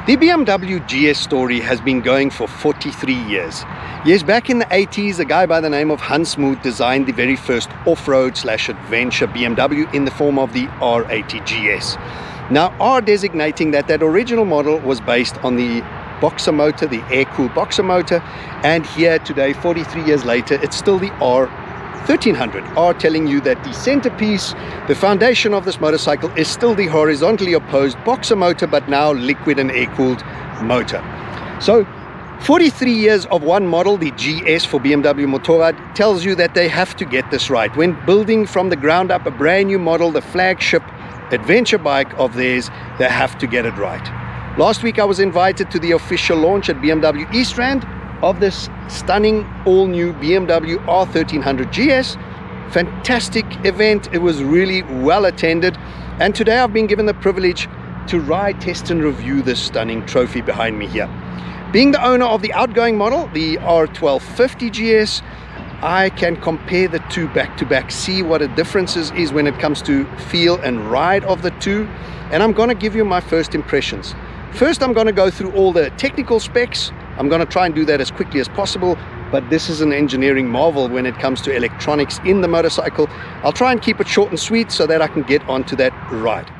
The BMW GS story has been going for 43 years. Yes, back in the 80s, a guy by the name of Hans Muth designed the very first off-road/adventure BMW in the form of the R1300 GS. Now, R designating that original model was based on the boxer motor, the air-cooled boxer motor, and here today, 43 years later, it's still the R1300. R telling you that the centerpiece, the foundation of this motorcycle, is still the horizontally opposed boxer motor, but now liquid and air-cooled motor. So 43 years of one model, the GS for BMW Motorrad, tells you that they have to get this right. When building from the ground up a brand new model, the flagship adventure bike of theirs, they have to get it right. Last week I was invited to the official launch at BMW East Rand of this stunning all-new BMW R1300 GS. Fantastic event. It was really well attended, and today I've been given the privilege to ride, test and review this stunning trophy behind me here. Being the owner of the outgoing model, the R1250 GS, I can compare the two back to back, see what a difference is when it comes to feel and ride of the two, and I'm going to give you my first impressions. First, I'm going to go through all the technical specs. I'm going to try and do that as quickly as possible, but this is an engineering marvel when it comes to electronics in the motorcycle. I'll try and keep it short and sweet so that I can get onto that ride.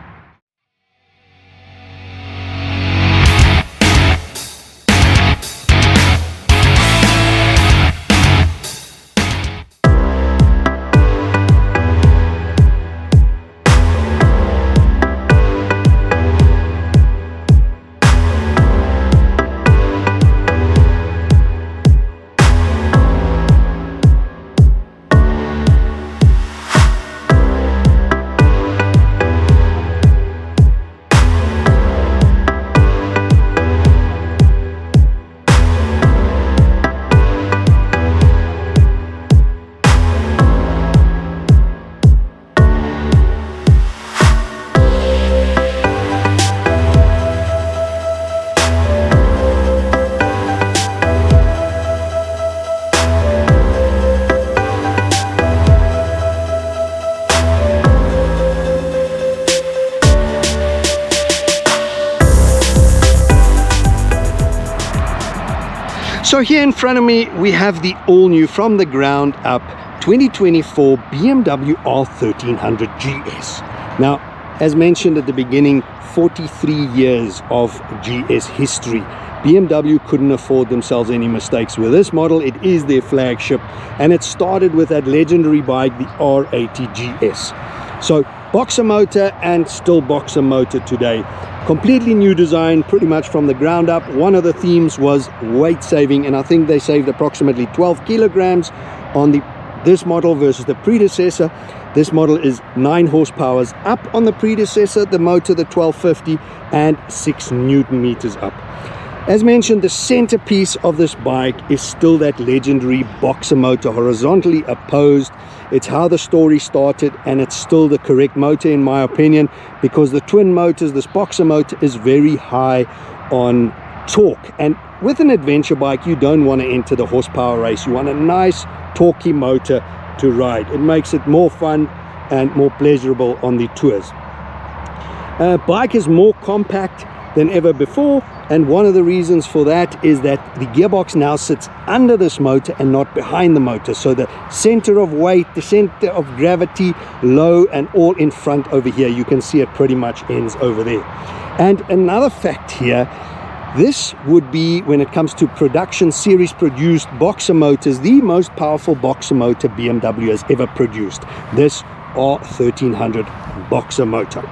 So here in front of me we have the all-new from the ground up 2024 BMW R1300 GS. Now, as mentioned at the beginning, 43 years of GS history. BMW couldn't afford themselves any mistakes with this model. It is their flagship, and it started with that legendary bike, the R1300 GS. So boxer motor, and still boxer motor today. Completely new design, pretty much from the ground up. One of the themes was weight saving, and I think they saved approximately 12 kilograms on this model versus the predecessor. This model is 9 horsepower up on the predecessor, the motor, the 1250, and 6 Newton meters up. As mentioned, the centerpiece of this bike is still that legendary boxer motor, horizontally opposed. It's how the story started, and it's still the correct motor in my opinion, because the twin motors, this boxer motor, is very high on torque, and with an adventure bike you don't want to enter the horsepower race. You want a nice torquey motor to ride. It makes it more fun and more pleasurable on the tours. Bike is more compact than ever before, and one of the reasons for that is that the gearbox now sits under this motor and not behind the motor, so the center of weight, the center of gravity, low and all in front over here. You can see it pretty much ends over there. And another fact here, this would be, when it comes to production series produced boxer motors, the most powerful boxer motor BMW has ever produced, this R1300 boxer motor.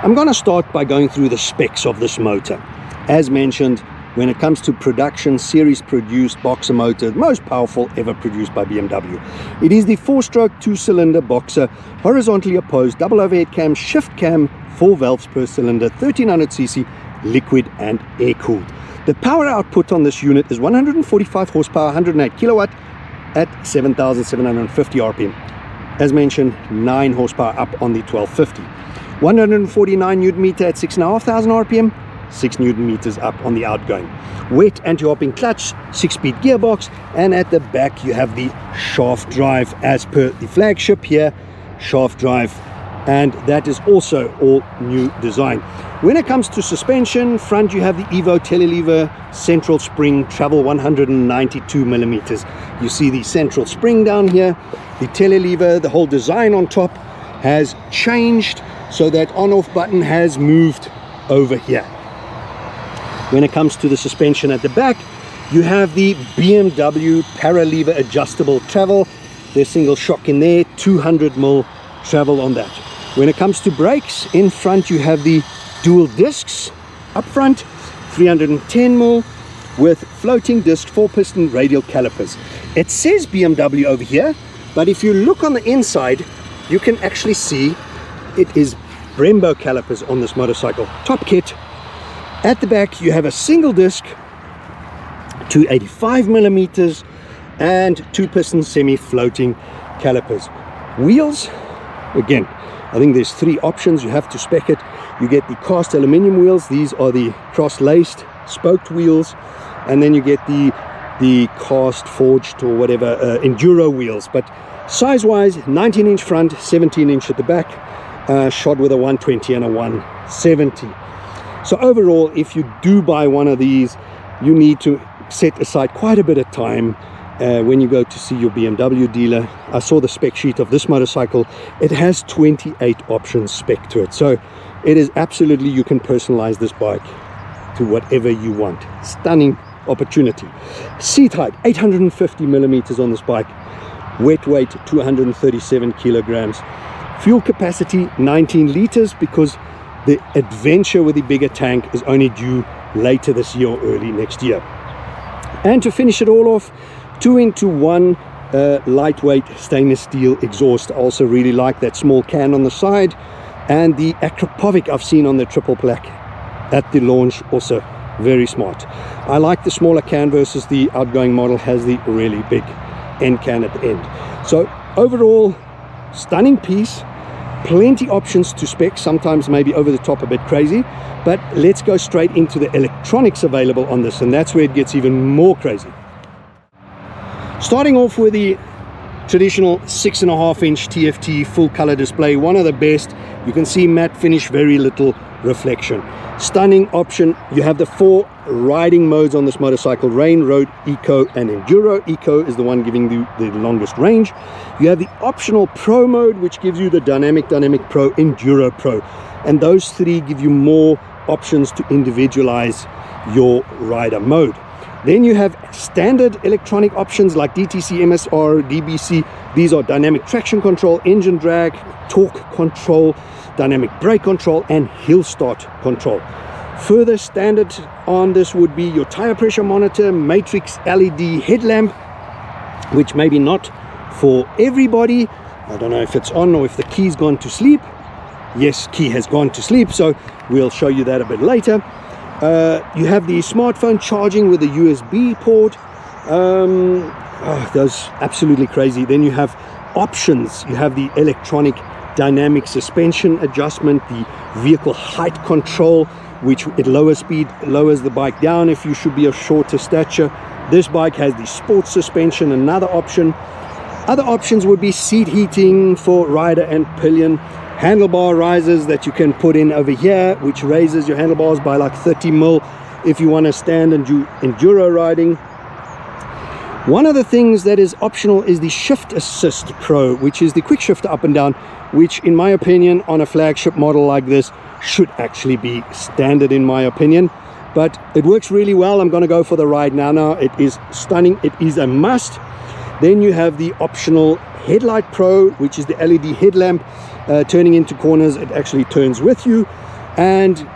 I'm going to start by going through the specs of this motor. As mentioned, when it comes to production series produced boxer motor, the most powerful ever produced by BMW. It is the 4-stroke 2-cylinder boxer, horizontally opposed, double overhead cam, shift cam, 4 valves per cylinder, 1300cc, liquid and air cooled. The power output on this unit is 145 horsepower, 108 kilowatt at 7,750 RPM. As mentioned, 9 horsepower up on the 1250. 149 Newton meter at 6,500 RPM, 6 Newton meters up on the outgoing. Wet anti-hopping clutch, 6-speed gearbox, and at the back you have the shaft drive as per the flagship here. Shaft drive and that is also all new design. When it comes to suspension, front you have the Evo telelever central spring travel 192 millimeters. You see the central spring down here, the telelever, the whole design on top has changed, so that on-off button has moved over here. When it comes to the suspension at the back, you have the BMW paralever adjustable travel. There's single shock in there, 200mm travel on that. When it comes to brakes, in front you have the dual discs up front, 310mm with floating disc 4-piston radial calipers. It says BMW over here, but if you look on the inside, you can actually see it is Brembo calipers on this motorcycle. Top kit. At the back you have a single disc, 285mm and 2-piston semi-floating calipers. Wheels, again, I think there's 3 options. You have to spec it. You get the cast aluminium wheels. These are the cross-laced spoked wheels, and then you get the cast forged or whatever enduro wheels. But size-wise, 19-inch front, 17-inch at the back, shod with a 120 and a 170. So overall, if you do buy one of these, you need to set aside quite a bit of time when you go to see your BMW dealer. I saw the spec sheet of this motorcycle. It has 28 options spec to it, so it is absolutely, you can personalize this bike to whatever you want. Stunning opportunity. Seat height 850mm on this bike, wet weight 237 kilograms, fuel capacity 19 liters, because the Adventure with the bigger tank is only due later this year or early next year. And to finish it all off, 2-in-1 lightweight stainless steel exhaust. I also really like that small can on the side, and the Acropovic I've seen on the triple plaque at the launch, also very smart. I like the smaller can versus the outgoing model has the really big end can at the end. So overall, stunning piece, plenty options to spec, sometimes maybe over the top, a bit crazy, but let's go straight into the electronics available on this, and that's where it gets even more crazy. Starting off with the traditional 6.5-inch TFT full color display, one of the best. You can see matte finish, very little reflection. Stunning option. You have the 4 riding modes on this motorcycle: rain, road, eco and enduro. Eco is the one giving you the longest range. You have the optional pro mode, which gives you the dynamic pro, enduro pro, and those 3 give you more options to individualize your rider mode. Then you have standard electronic options like DTC, MSR, DBC. These are dynamic traction control, engine drag, torque control, dynamic brake control and hill start control. Further standard on this would be your tire pressure monitor, matrix LED headlamp, which maybe not for everybody. I don't know if it's on or if the key's gone to sleep. Yes, key has gone to sleep, so we'll show you that a bit later. You have the smartphone charging with a USB port. Those absolutely crazy. Then you have options. You have the electronic dynamic suspension adjustment, the vehicle height control, which at lower speed lowers the bike down if you should be of shorter stature. This bike has the sports suspension, another option. Other options would be seat heating for rider and pillion, handlebar risers that you can put in over here, which raises your handlebars by like 30mm if you want to stand and do enduro riding. One of the things that is optional is the Shift Assist Pro, which is the quick shifter up and down, which in my opinion on a flagship model like this should actually be standard in my opinion, but it works really well. I'm going to go for the ride now. It is stunning. It is a must. Then you have the optional Headlight Pro, which is the LED headlamp. Turning into corners, it actually turns with you, and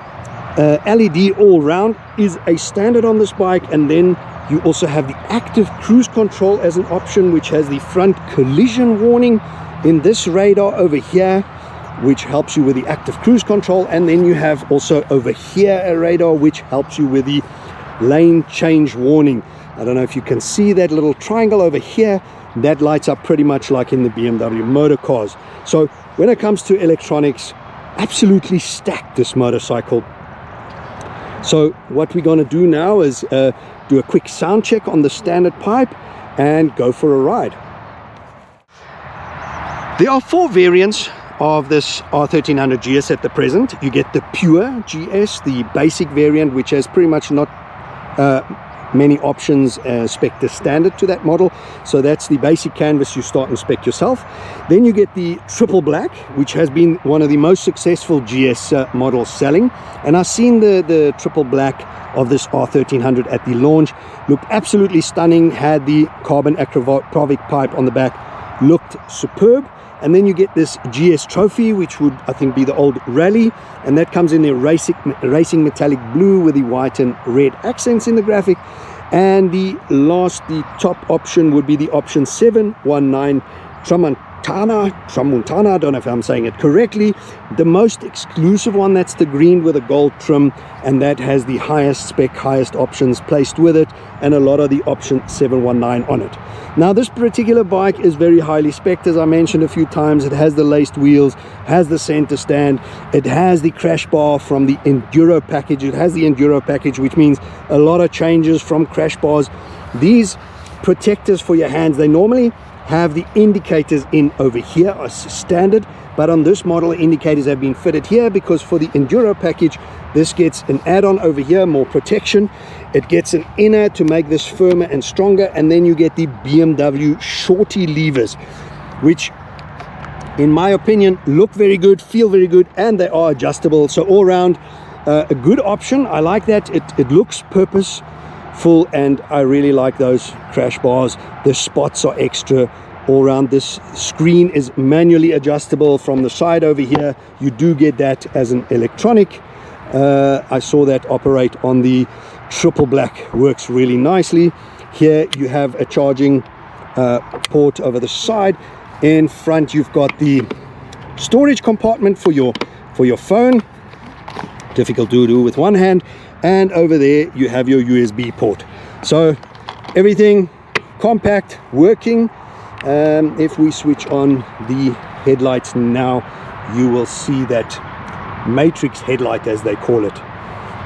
LED all round is a standard on this bike. And then you also have the active cruise control as an option, which has the front collision warning in this radar over here, which helps you with the active cruise control. And then you have also over here a radar which helps you with the lane change warning. I don't know if you can see that little triangle over here. That lights up pretty much like in the BMW motor cars. So when it comes to electronics, absolutely stacked this motorcycle. So what we're going to do now is do a quick sound check on the standard pipe and go for a ride. There are 4 variants of this R1300 GS at the present. You get the pure GS, the basic variant, which has pretty much not many options spec the standard to that model. So that's the basic canvas you start and spec yourself. Then you get the triple black, which has been one of the most successful GS models selling, and I've seen the triple black of this R1300 at the launch. Looked absolutely stunning, had the carbon acrylic pipe on the back, looked superb. And then you get this GS trophy, which would, I think, be the old rally, and that comes in the racing metallic blue with the white and red accents in the graphic. And the top option would be the option 719 Tramontana. I don't know if I'm saying it correctly. The most exclusive one, that's the green with a gold trim, and that has the highest spec, highest options placed with it, and a lot of the option 719 on it. Now this particular bike is very highly spec'd, as I mentioned a few times. It has the laced wheels, has the center stand, it has the crash bar from the Enduro package. It has the Enduro package, which means a lot of changes from crash bars. These protectors for your hands, they normally have the indicators in over here as standard, but on this model indicators have been fitted here because for the Enduro package this gets an add-on over here, more protection. It gets an inner to make this firmer and stronger, and then you get the BMW shorty levers, which in my opinion look very good, feel very good, and they are adjustable. So all around a good option. I like that. It looks purposeful, and I really like those crash bars. The spots are extra all around. This screen is manually adjustable from the side over here. You do get that as an electronic. I saw that operate on the triple black, works really nicely. Here you have a charging port over the side. In front you've got the storage compartment for your phone, difficult to do with one hand, and over there you have your USB port. So everything compact, working. If we switch on the headlights now, you will see that matrix headlight, as they call it.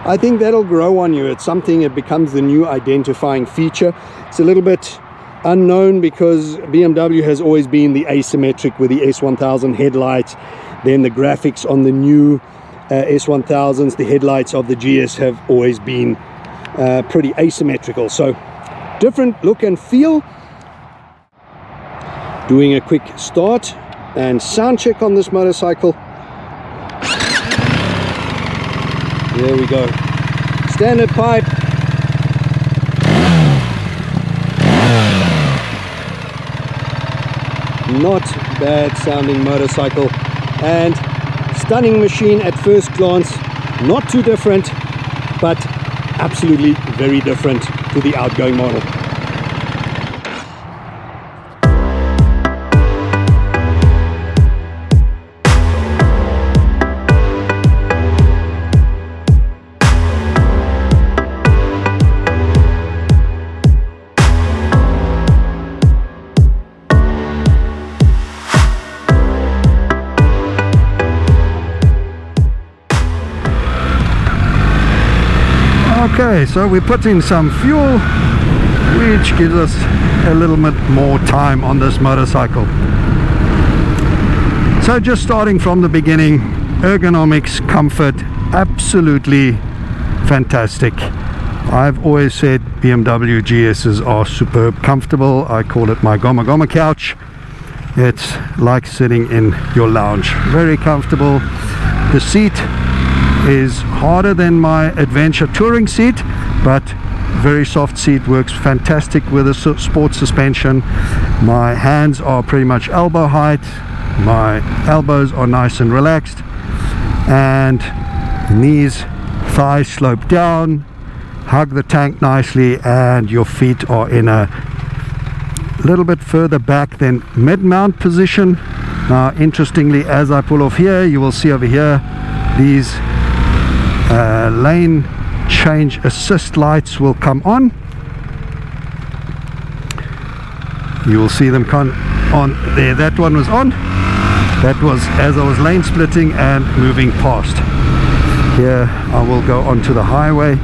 I think that'll grow on you. It's something, it becomes the new identifying feature. It's a little bit unknown because BMW has always been the asymmetric with the S1000 headlights. Then the graphics on the new S1000s, the headlights of the GS have always been pretty asymmetrical. So different look and feel. Doing a quick start and sound check on this motorcycle. There we go. Standard pipe. Not bad sounding motorcycle, and stunning machine at first glance. Not too different, but absolutely very different to the outgoing model. Okay, so we put in some fuel, which gives us a little bit more time on this motorcycle. So just starting from the beginning, ergonomics, comfort, absolutely fantastic. I've always said BMW GS's are superb comfortable. I call it my Goma Goma couch. It's like sitting in your lounge. Very comfortable. The seat is harder than my Adventure touring seat, but very soft seat, works fantastic with a sport suspension. My hands are pretty much elbow height, my elbows are nice and relaxed, and knees, thighs slope down, hug the tank nicely, and your feet are in a little bit further back than mid-mount position. Now interestingly, as I pull off here, you will see over here these lane change assist lights will come on. You will see them come on there. That one was on. That was as I was lane splitting and moving past. Here I will go onto the highway.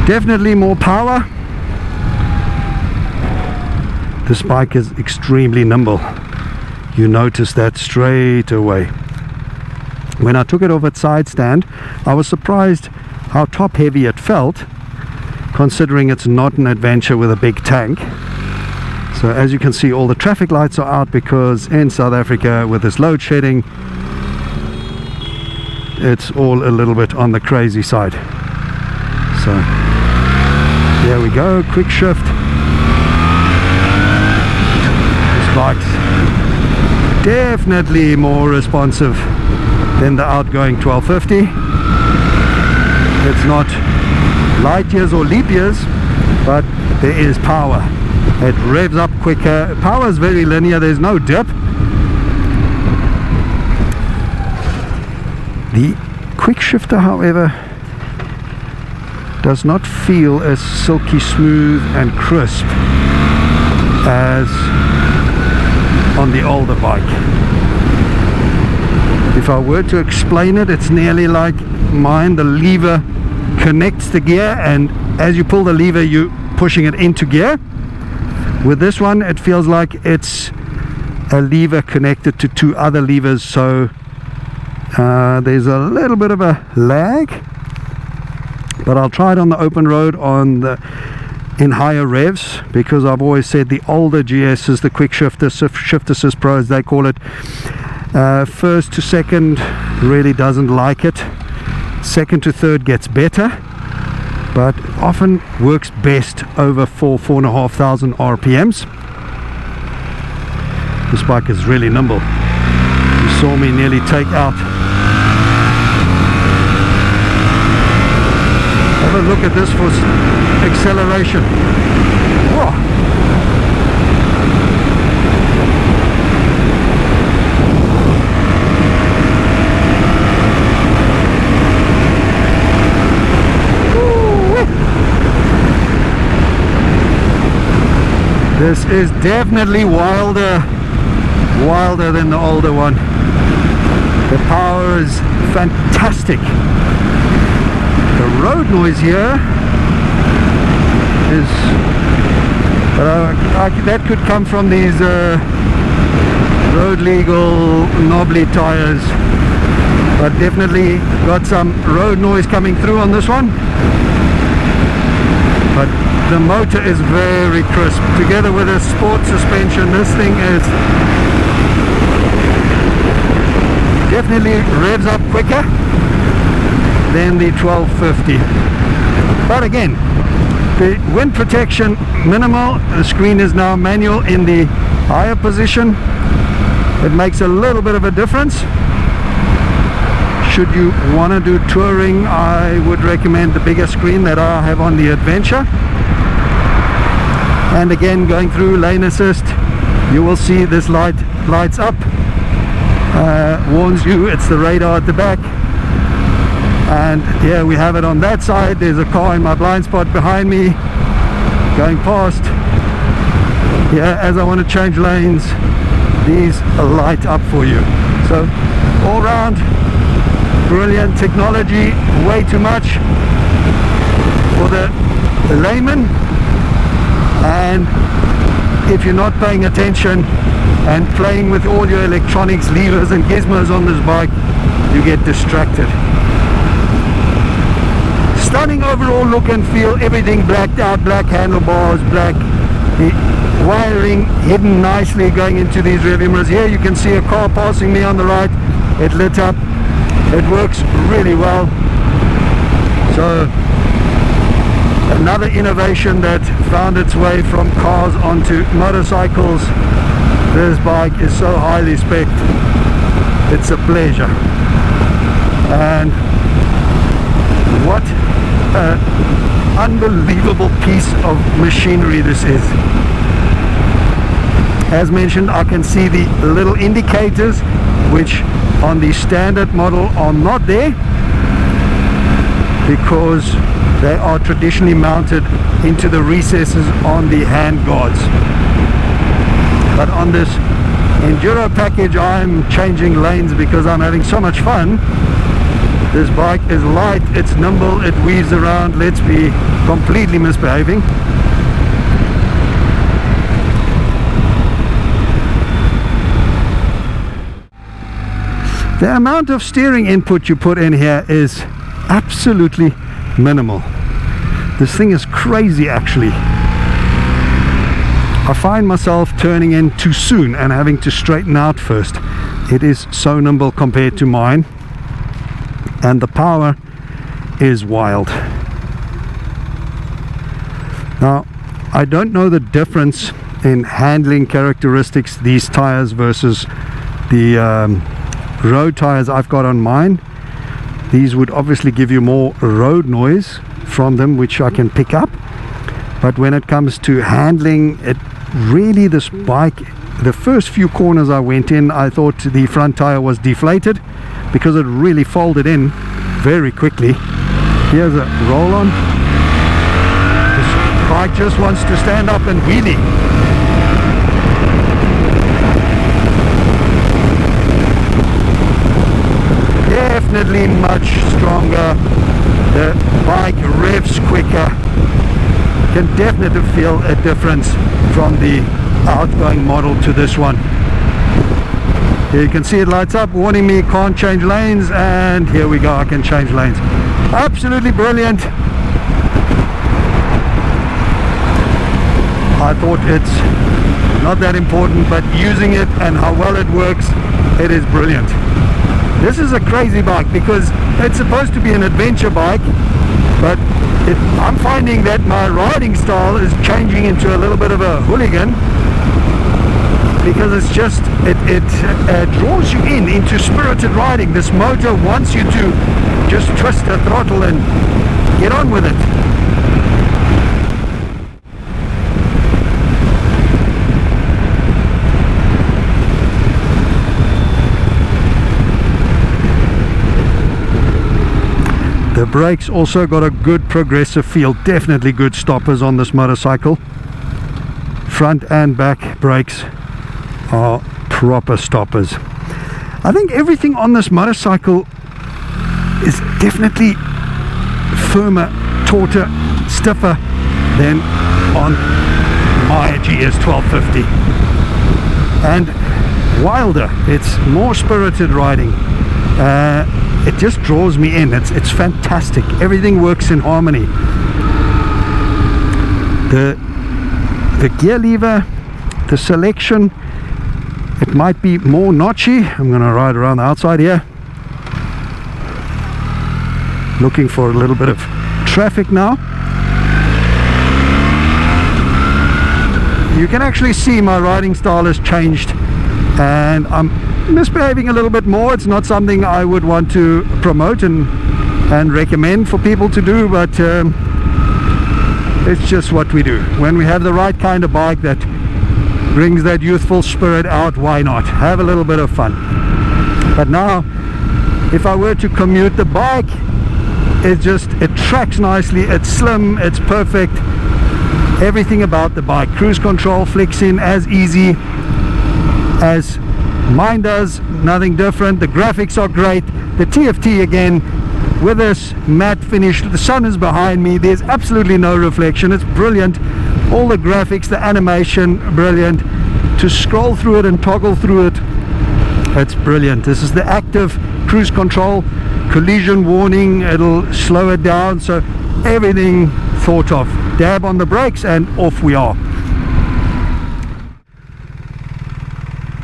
Definitely more power. This bike is extremely nimble. You notice that straight away. When I took it off its side stand, I was surprised how top heavy it felt, considering it's not an Adventure with a big tank. So as you can see, all the traffic lights are out because in South Africa with this load shedding, it's all a little bit on the crazy side. So there we go, quick shift. This bike's definitely more responsive than the outgoing 1250. It's not light years or leap years, but there is power. It revs up quicker. Power is very linear, there's no dip. The quick shifter, however, does not feel as silky smooth and crisp as on the older bike. If I were to explain it, it's nearly like mine. The lever connects the gear, and as you pull the lever, you're pushing it into gear. With this one, it feels like it's a lever connected to two other levers, so there's a little bit of a lag, but I'll try it on the open road in higher revs, because I've always said the older GSs, the quick shifter, shift assist pros, they call it, first to second really doesn't like it. Second to third gets better, but often works best over 4,500 RPMs. This bike is really nimble. You saw me nearly take out. Have a look at this for acceleration. Whoa. This is definitely wilder than the older one. The power is fantastic. The road noise here is that could come from these road legal knobbly tires, but definitely got some road noise coming through on this one. But the motor is very crisp. Together with a sport suspension, this thing is definitely revs up quicker than the 1250. But again, the wind protection minimal. The screen is now manual in the higher position. It makes a little bit of a difference. Should you want to do touring, I would recommend the bigger screen that I have on the Adventure. And again, going through lane assist, you will see this light lights up, warns you it's the radar at the back. And here we have it on that side. There's a car in my blind spot behind me going past. Here, as I want to change lanes, these light up for you. So all round, brilliant technology. Way too much for the layman. And if you're not paying attention and playing with all your electronics, levers and gizmos on this bike, you get distracted. Stunning overall look and feel, everything blacked out, black handlebars, black, the wiring hidden nicely going into these rearview mirrors. Here you can see a car passing me on the right, it lit up, it works really well. So another innovation that found its way from cars onto motorcycles. This bike is so highly spec'd, it's a pleasure. And what an unbelievable piece of machinery this is. As mentioned, I can see the little indicators which on the standard model are not there, because they are traditionally mounted into the recesses on the hand guards. But on this Enduro package, I'm changing lanes because I'm having so much fun. This bike is light, it's nimble, it weaves around. Let's be completely misbehaving. The amount of steering input you put in here is absolutely minimal. This thing is crazy actually. I find myself turning in too soon and having to straighten out first. It is so nimble compared to mine, and the power is wild. Now, I don't know the difference in handling characteristics, these tires versus the road tires I've got on mine. These would obviously give you more road noise from them, which I can pick up. But when it comes to handling it, really this bike, the first few corners I went in, I thought the front tire was deflated because it really folded in very quickly. Here's a roll on. This bike just wants to stand up and wheelie. Definitely much stronger. The bike revs quicker. Can definitely feel a difference from the outgoing model to this one. Here you can see it lights up, warning me can't change lanes, and here we go, I can change lanes. Absolutely brilliant. I thought it's not that important, but using it and how well it works, it is brilliant. This is a crazy bike because it's supposed to be an adventure bike, but I'm finding that my riding style is changing into a little bit of a hooligan, because it's just it draws you into spirited riding. This motor wants you to just twist the throttle and get on with it. The brakes also got a good progressive feel, definitely good stoppers on this motorcycle. Front and back brakes are proper stoppers. I think everything on this motorcycle is definitely firmer, tauter, stiffer than on my GS 1250, and wilder. It's more spirited riding. It just draws me in. It's fantastic. Everything works in harmony. The gear lever, the selection, it might be more notchy. I'm going to ride around the outside here, looking for a little bit of traffic now. You can actually see my riding style has changed, and I'm misbehaving a little bit more. It's not something I would want to promote and recommend for people to do, but it's just what we do. When we have the right kind of bike that brings that youthful spirit out, why not have a little bit of fun? But now, if I were to commute the bike, it tracks nicely, it's slim, it's perfect. Everything about the bike, cruise control flicks in as easy as mine does, nothing different. The graphics are great. The TFT again with this matte finish. The sun is behind me, there's absolutely no reflection. It's brilliant. All the graphics, the animation, brilliant. To scroll through it and toggle through it, it's brilliant. This is the active cruise control, collision warning, it'll slow it down, so everything thought of. Dab on the brakes and off we are.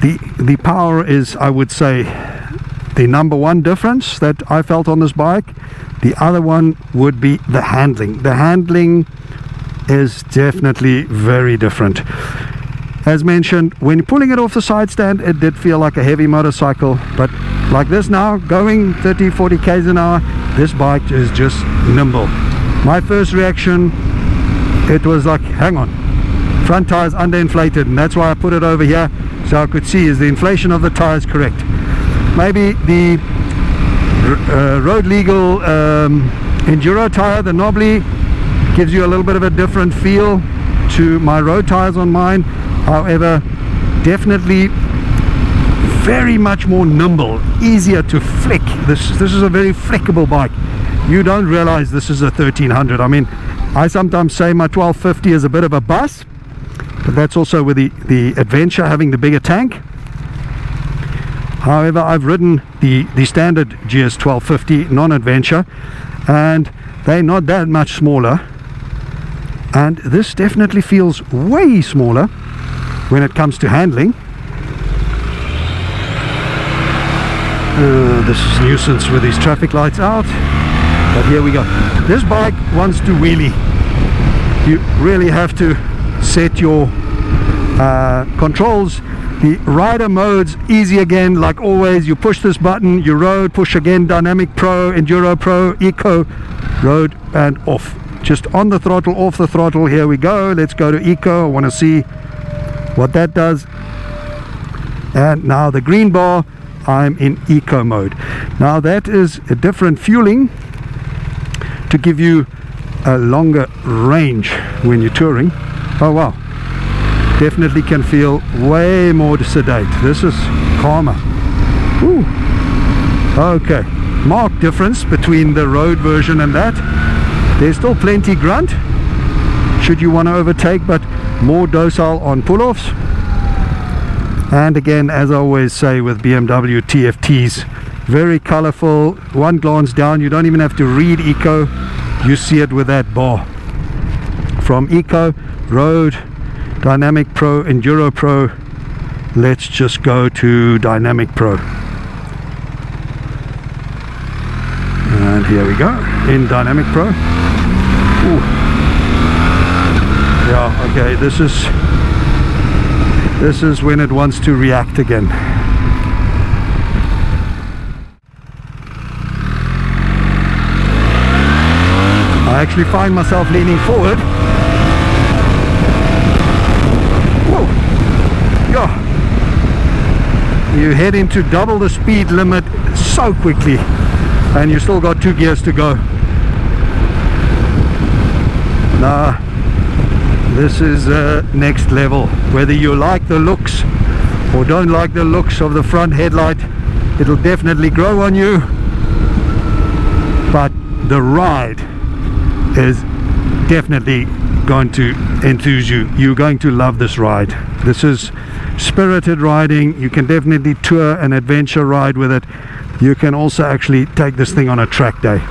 The power is, I would say, the number one difference that I felt on this bike. The other one would be the handling. The handling is definitely very different. As mentioned, when pulling it off the side stand, it did feel like a heavy motorcycle, but like this now, going 30-40 k's an hour, this bike is just nimble. My first reaction, it was like, hang on, front tires underinflated, and that's why I put it over here so I could see is the inflation of the tires correct. Maybe the road legal enduro tire, the knobbly, gives you a little bit of a different feel to my road tires on mine. However, definitely very much more nimble, easier to flick. This is a very flickable bike. You don't realize this is a 1300. I mean, I sometimes say my 1250 is a bit of a bus, but that's also with the Adventure having the bigger tank. However, I've ridden the standard GS 1250 non-adventure, and they're not that much smaller, and this definitely feels way smaller when it comes to handling. This nuisance with these traffic lights out, but here we go. This bike wants to wheelie. You really have to set your controls. The rider modes, easy again, like always. You push this button, you road, push again, Dynamic Pro, Enduro Pro, Eco, road, and off. Just on the throttle, off the throttle. Here we go. Let's go to Eco. I want to see what that does. And now the green bar, I'm in Eco mode. Now that is a different fueling to give you a longer range when you're touring. Oh wow, definitely can feel way more sedate. This is calmer. Ooh. Okay, marked difference between the road version and that. There's still plenty grunt should you want to overtake, but more docile on pull-offs. And again, as I always say with BMW TFTs, very colorful. One glance down, you don't even have to read Eco, you see it with that bar. From Eco, Road, Dynamic Pro, Enduro Pro. Let's just go to Dynamic Pro. And here we go, in Dynamic Pro. Ooh. Yeah, okay, this is when it wants to react again. I actually find myself leaning forward. Whoa. Yeah. You head into double the speed limit so quickly, and you still got 2 gears to go. Nah, this is next level. Whether you like the looks or don't like the looks of the front headlight, it'll definitely grow on you, but the ride is definitely going to enthuse you. You're going to love this ride. This is spirited riding. You can definitely tour an adventure ride with it. You can also actually take this thing on a track day.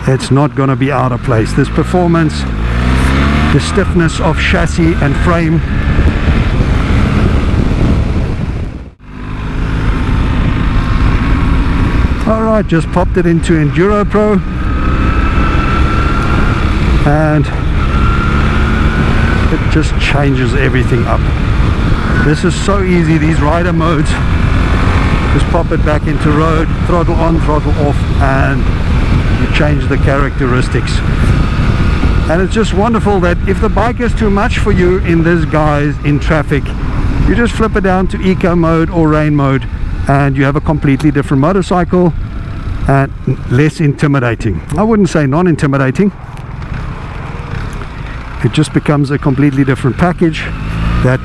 It's not going to be out of place. This performance, the stiffness of chassis and frame, alright, just popped it into Enduro Pro, and it just changes everything up. This is so easy, these rider modes. Just pop it back into road, throttle on, throttle off, and you change the characteristics. And it's just wonderful that if the bike is too much for you in this guise in traffic, you just flip it down to Eco mode or rain mode, and you have a completely different motorcycle and less intimidating. I wouldn't say non-intimidating. It just becomes a completely different package that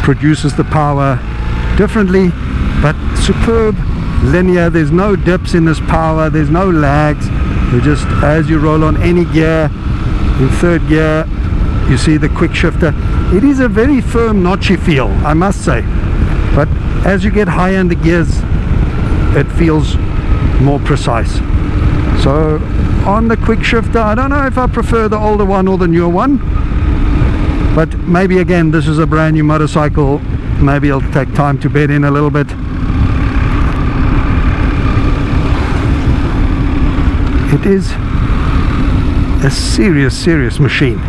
produces the power differently, but superb, linear. There's no dips in this power, there's no lags. You just, as you roll on any gear, in third gear, you see the quick shifter. It is a very firm, notchy feel, I must say. But as you get higher in the gears, it feels more precise. So on the quick shifter, I don't know if I prefer the older one or the newer one. But maybe again, this is a brand new motorcycle. Maybe it'll take time to bed in a little bit. It is a serious machine,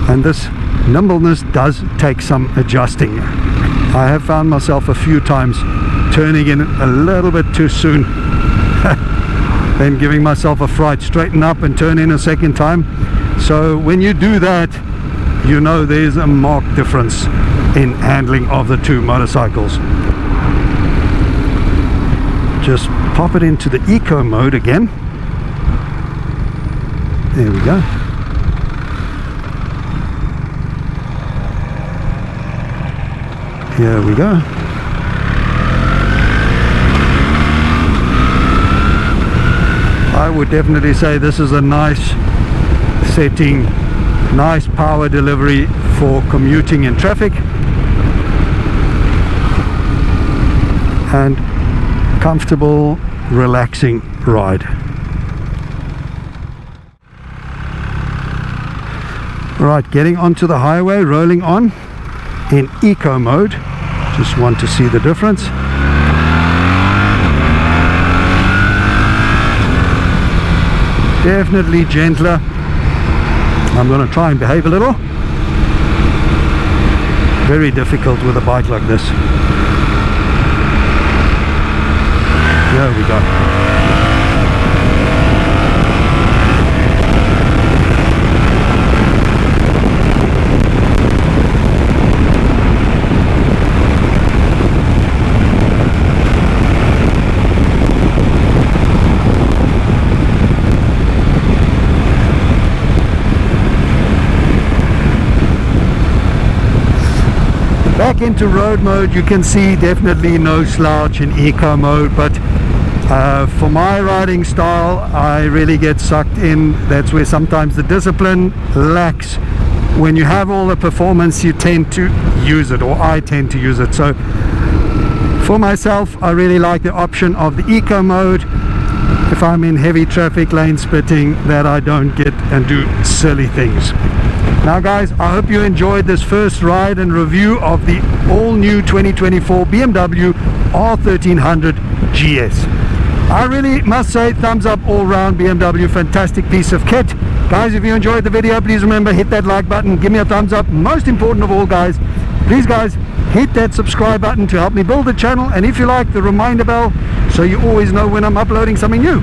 and this nimbleness does take some adjusting. I have found myself a few times turning in a little bit too soon, then giving myself a fright, straighten up and turn in a second time. So when you do that, you know there's a marked difference in handling of the two motorcycles. Just pop it into the Eco mode again. There we go. Here we go. I would definitely say this is a nice setting, nice power delivery for commuting in traffic. and comfortable, relaxing ride. Right, getting onto the highway, rolling on in eco mode. Just want to see the difference. Definitely gentler. I'm going to try and behave a little. Very difficult with a bike like this. There we go. Back into road mode. You can see definitely no slouch in eco mode, but for my riding style, I really get sucked in. That's where sometimes the discipline lacks. When you have all the performance, you tend to use it, or I tend to use it. So for myself, I really like the option of the eco mode. If I'm in heavy traffic, lane splitting, that I don't get and do silly things. Now guys, I hope you enjoyed this first ride and review of the all-new 2024 BMW R1300 GS. I really must say, thumbs up all round. BMW, fantastic piece of kit. Guys, if you enjoyed the video, please remember, hit that like button, give me a thumbs up. Most important of all, guys, please guys, hit that subscribe button to help me build the channel, and if you like, the reminder bell so you always know when I'm uploading something new.